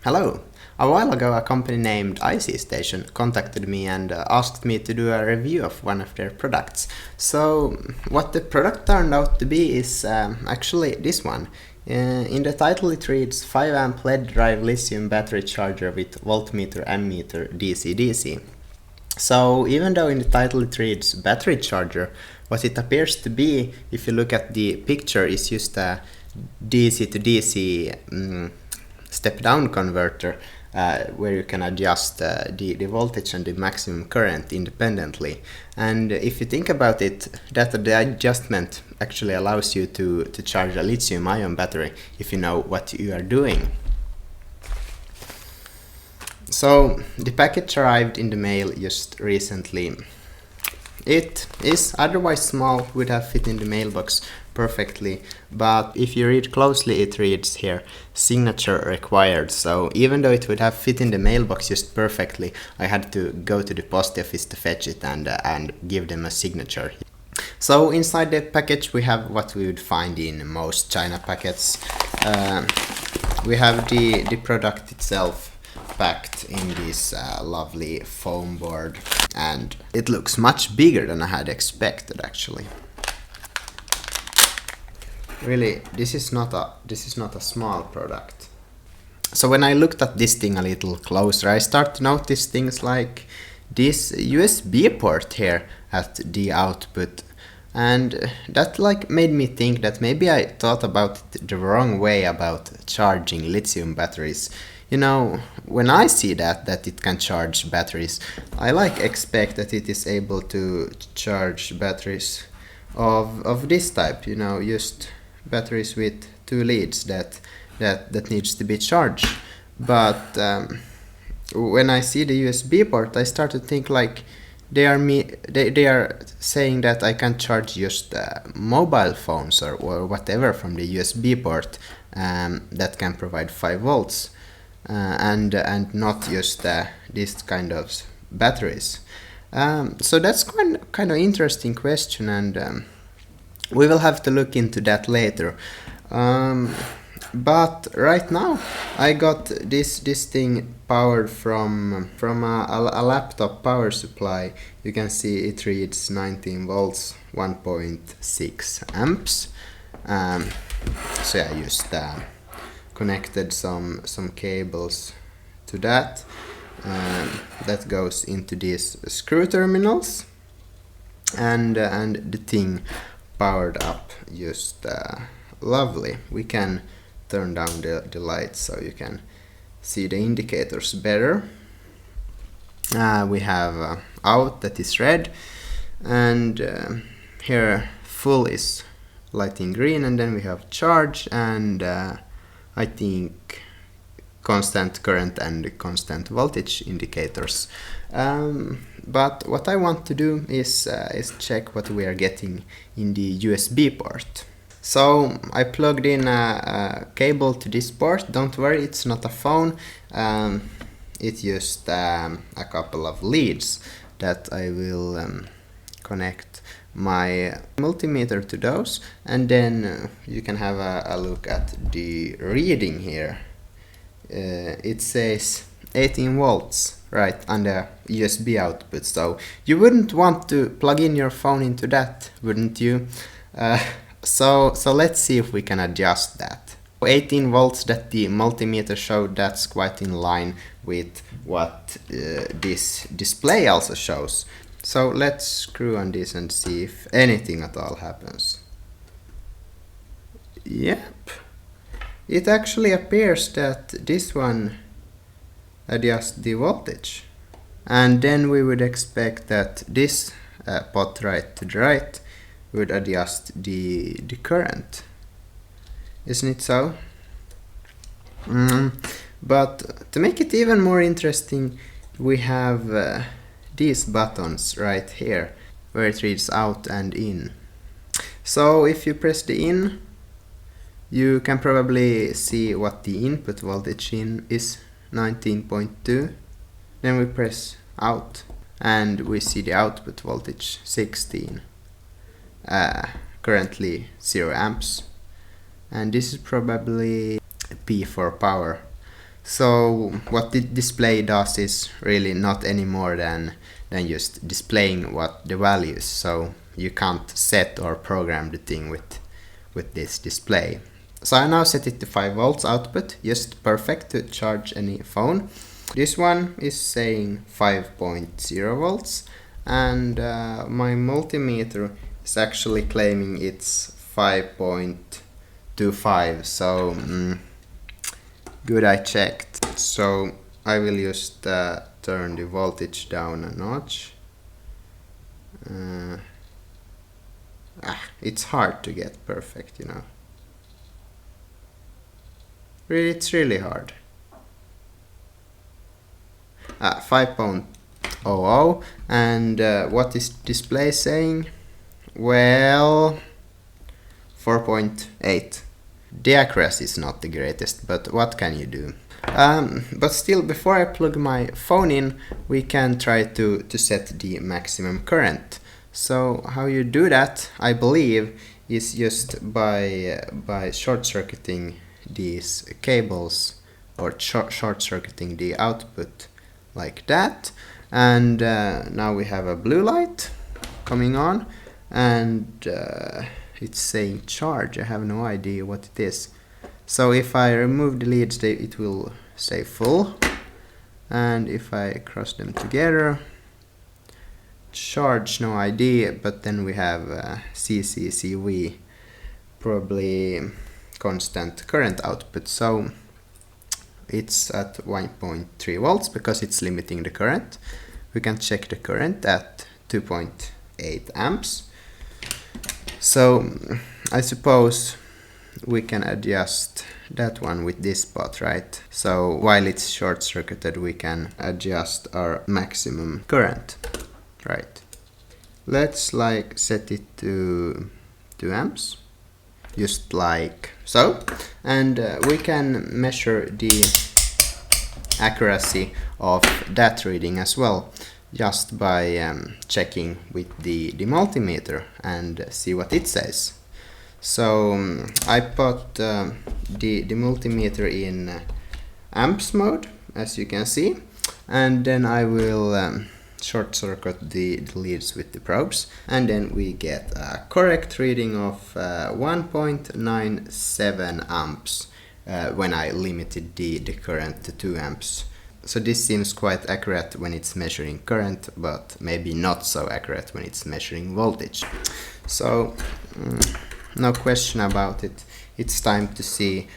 Hello! A while ago a company named ICStation contacted me and asked me to do a review of one of their products. So what the product turned out to be is actually this one. In the title it reads 5 amp LED drive lithium battery charger with voltmeter ammeter DC-DC. So even though in the title it reads battery charger, what it appears to be, if you look at the picture, is just a DC to DC step-down converter where you can adjust the voltage and the maximum current independently. And if you think about it, that the adjustment actually allows you to charge a lithium-ion battery if you know what you are doing. So the package arrived in the mail just recently. It is otherwise small, would have fit in the mailbox perfectly, but if you read closely it reads here, signature required. So even though it would have fit in the mailbox just perfectly, I had to go to the post office to fetch it and give them a signature. So inside the package we have what we would find in most China packets. We have the product itself packed in this lovely foam board, and it looks much bigger than I had expected actually. Really, this is not a small product. So when I looked at this thing a little closer, I start to notice things like this USB port here at the output, and that made me think that maybe I thought about it the wrong way about charging lithium batteries. You know, when I see that it can charge batteries, I expect that it is able to charge batteries of this type, you know, just batteries with 2 leads that needs to be charged. But when I see the USB port, I start to think they are saying that I can charge just mobile phones or whatever from the USB port that can provide 5 volts. And not just this kind of batteries. So that's kind of interesting question, and we will have to look into that later. But right now I got this thing powered from a laptop power supply. You can see it reads 19 volts, 1.6 amps. So yeah, I just connected some cables to that. That goes into these screw terminals, and the thing powered up just lovely. We can turn down the lights so you can see the indicators better. We have out, that is red, and here full is lighting green, and then we have charge and I think constant current and constant voltage indicators. But what I want to do is check what we are getting in the USB port. So I plugged in a cable to this port. Don't worry, it's not a phone. It's just a couple of leads that I will connect my multimeter to those, and then you can have a look at the reading here. It says 18 volts right on the USB output, so you wouldn't want to plug in your phone into that, wouldn't you? So let's see if we can adjust that. 18 volts that the multimeter showed, that's quite in line with what this display also shows. So let's screw on this and see if anything at all happens. Yep, it actually appears that this one adjusts the voltage, and then we would expect that this pot right to the right would adjust the current, isn't it so? But to make it even more interesting, we have these buttons right here where it reads out and in. So if you press the in, you can probably see what the input voltage in is, 19.2. Then we press out and we see the output voltage, 16. Currently 0 amps, and this is probably P for power. So what the display does is really not any more than just displaying what the values. So you can't set or program the thing with this display. So I now set it to 5 volts output, just perfect to charge any phone. This one is saying 5.0 volts, and my multimeter is actually claiming it's 5.25, so good, I checked. So I will just turn the voltage down a notch. It's hard to get perfect, you know. It's really hard. 5.00, and what is display saying? Well, 4.8. The accuracy is not the greatest, but what can you do? But still, before I plug my phone in, we can try to set the maximum current. So how you do that, I believe, is just by short-circuiting these cables, or short-circuiting the output like that. And now we have a blue light coming on, and it's saying charge. I have no idea what it is. So if I remove the leads, it will say full, and if I cross them together, charge, no idea, but then we have CCCV, probably constant current output. So it's at 1.3 volts because it's limiting the current. We can check the current at 2.8 amps. So I suppose we can adjust that one with this spot, right? So while it's short-circuited, we can adjust our maximum current, right? Let's like set it to 2 amps, just like so, and we can measure the accuracy of that reading as well, just by checking with the multimeter and see what it says. So I put the multimeter in amps mode, as you can see, and then I will short circuit the leads with the probes, and then we get a correct reading of 1.97 amps when I limited the current to 2 amps. So this seems quite accurate when it's measuring current, but maybe not so accurate when it's measuring voltage. So no question about it. It's time to see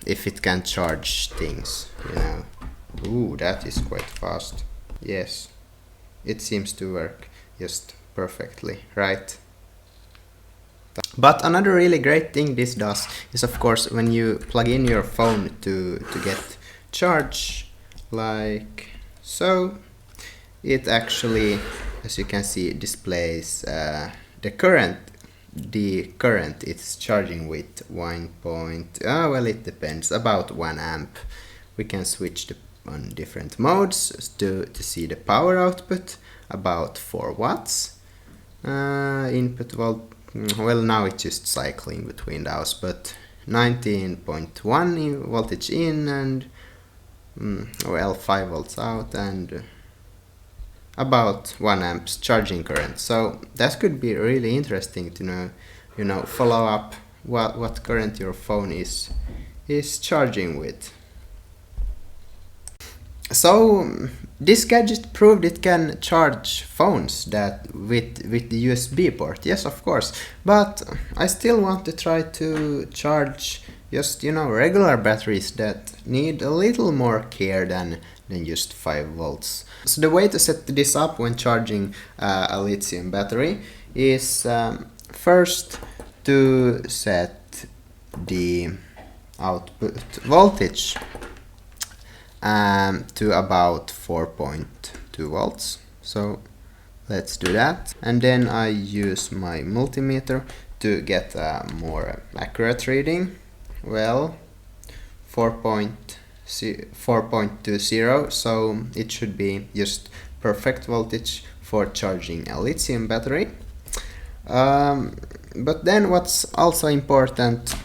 if it can charge things, you know. Ooh, that is quite fast. Yes, it seems to work just perfectly, right? But another really great thing this does is, of course, when you plug in your phone to get charge, like so, it actually, as you can see, displays the current. The current it's charging with 1. Well, it depends, about 1 amp. We can switch on different modes to see the power output, about 4 watts. Input volt, well, now it's just cycling between those, but 19.1 voltage in, and well, 5 volts out, and about 1 amps charging current. So that could be really interesting to know, you know, follow up what current your phone is charging with. So this gadget proved it can charge phones that with the USB port. Yes, of course, but I still want to try to charge just, you know, regular batteries that need a little more care than just 5 volts. So the way to set this up when charging a lithium battery is first to set the output voltage to about 4.2 volts. So let's do that, and then I use my multimeter to get a more accurate reading. Well, 4.20, so it should be just perfect voltage for charging a lithium battery. But then what's also important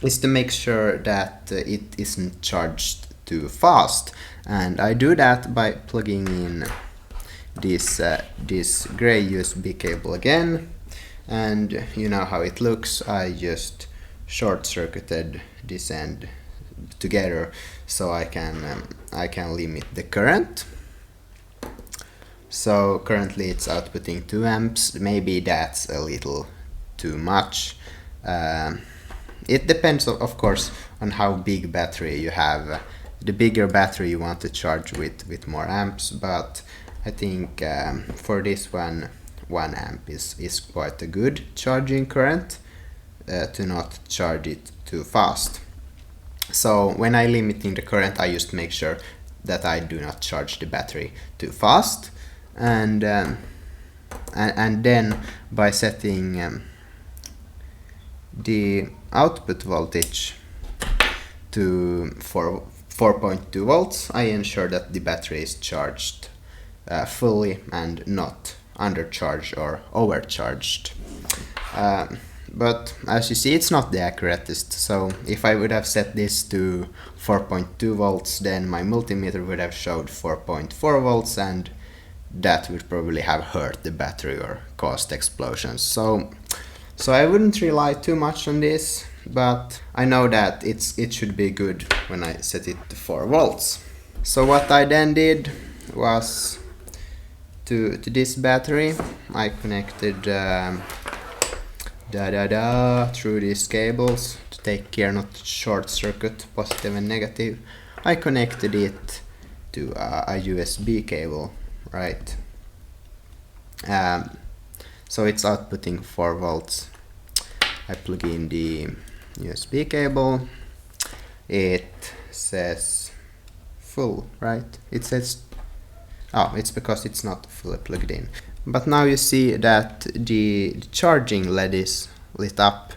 is to make sure that it isn't charged too fast. And I do that by plugging in this gray USB cable again, and you know how it looks. I just short-circuited this end together so I can limit the current. So currently it's outputting 2 amps. Maybe that's a little too much. It depends, of course, on how big battery you have. The bigger battery you want to charge with more amps, but I think for this one, 1 amp is quite a good charging current to not charge it too fast. So when I limiting the current, I just make sure that I do not charge the battery too fast, and then by setting the output voltage to 4.2 volts, I ensure that the battery is charged fully and not undercharged or overcharged. But as you see, it's not the accuratest. So if I would have set this to 4.2 volts, then my multimeter would have showed 4.4 volts, and that would probably have hurt the battery or caused explosions. So I wouldn't rely too much on this, but I know that it should be good when I set it to 4 volts. So what I then did was to this battery, I connected through these cables to take care not to short circuit positive and negative. I connected it to a USB cable, right? So it's outputting 4 volts. I plug in the USB cable. It says full, right? It says, oh, it's because it's not fully plugged in. But now you see that the charging LED is lit up,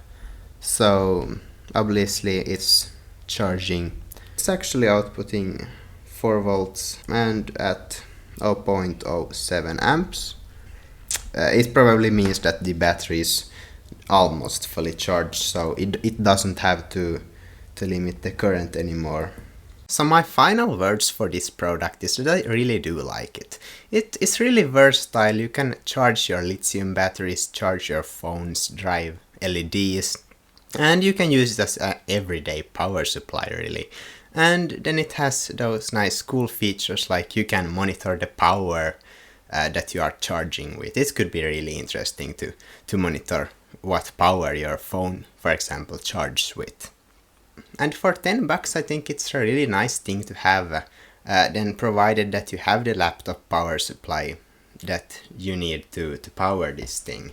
so obviously it's charging. It's actually outputting 4 volts and at 0.07 amps. It probably means that the battery is almost fully charged, so it doesn't have to limit the current anymore. So my final words for this product is that I really do like it. It is really versatile. You can charge your lithium batteries, charge your phones, drive LEDs, and you can use it as an everyday power supply really. And then it has those nice cool features like you can monitor the power that you are charging with. It could be really interesting to monitor what power your phone, for example, charges with. And for $10 I think it's a really nice thing to have, then provided that you have the laptop power supply that you need to power this thing.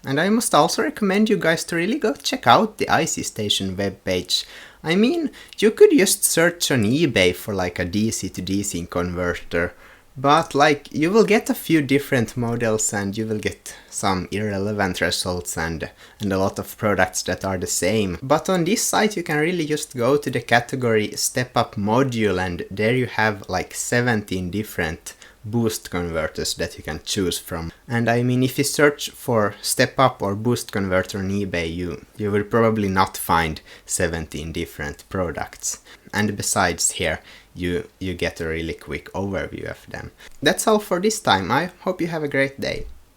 And I must also recommend you guys to really go check out the ICStation webpage. I mean, you could just search on eBay for like a DC to DC converter, but like you will get a few different models and you will get some irrelevant results and a lot of products that are the same. But on this site you can really just go to the category Step Up Module, and there you have like 17 different boost converters that you can choose from. And I mean, if you search for step up or boost converter on eBay, you will probably not find 17 different products. And besides here, you get a really quick overview of them. That's all for this time. I hope you have a great day.